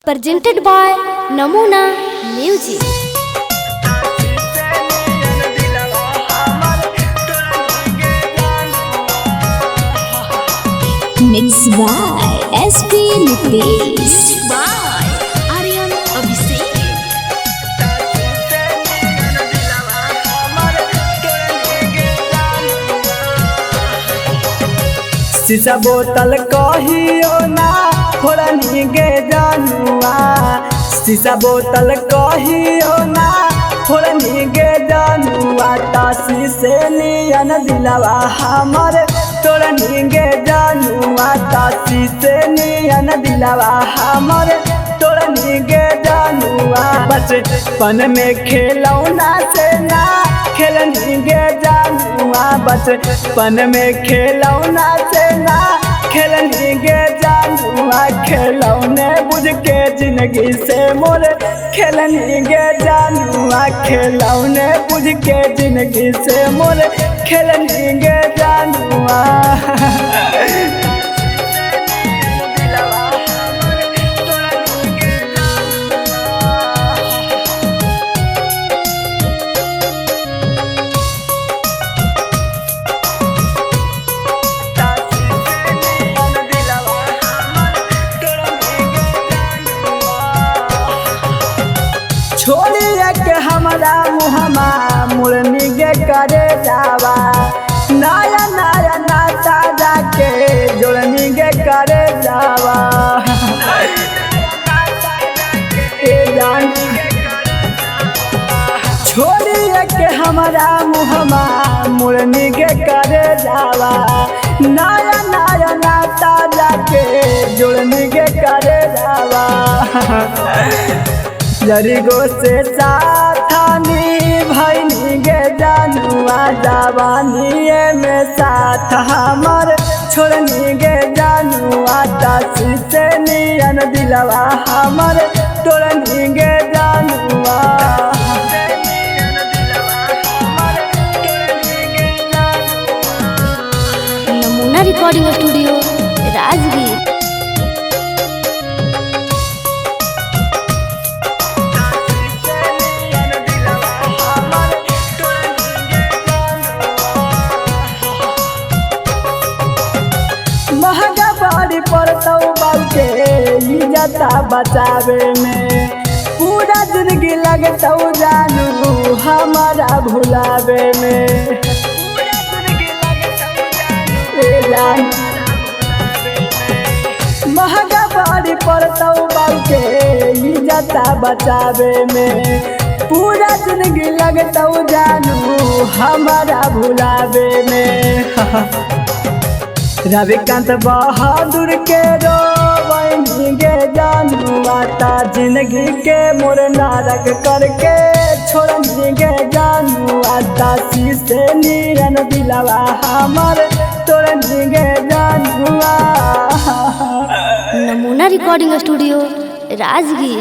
presented by Namuna Music. Mixed by SP Nitish. by Aryan Abhishek. शीशा बोतल कहियो ना फोड़नी गे जानुआ। शीशा बोतल कहियो ना फोड़नी गे जानुआ। ताशी से नियन दिलवा हमर तोड़नी गे जानुआ। ताशी से नियन दिलवा हमर तोड़नी गे जानुआ। बचपन में खेलौना से ना खेलनी गे जानुआ। बचपन में खेलौना से ना खेलनी गे जानुआ। खेलौने बुझ के जिंदगी से मोर खेलनी गे जानुआ। खेलौने बुझ के जिंदगी से मोर खेलनी गे जानुआ। छोड़िए के हमारा मुहमा मुरनी गे करे जावा। नया नया नाता जाके जोड़नी गे करे जावा। छोड़िए के हमारा मुहमा मुरनी गे करे जावा। नया नया नाता जाके जोड़नी गे करे जावा। जरिगो से साथानी भैनी गे जानुआ। जवानीए में साथ हमर छोड़नी गे जानुआ। ताशी से नियन दिलवा हमर तोड़नी गे जानुआ। नमूना रिकॉर्डिंग स्टूडियो राजगीर। महंगा बाड़ी पड़तौ बाबू इज्जता बचावे में। पूरा जिंदगी लगतौ जानू हमारा भुलावे में। महंगा बाड़ी पड़तौ बाबू इज्जता बचावे में। पूरा जिंदगी लगतौ जानू हमारा भुलावे में। रविकांत बहादुर के रोवनी गे जानुआ। ता जिंदगी के मोर नारक करके छोड़नी गे जानुआ। ताशी से नियन दिलवा हमर तोड़नी गे जानुआ। नमूना रिकॉर्डिंग स्टूडियो राजगीर।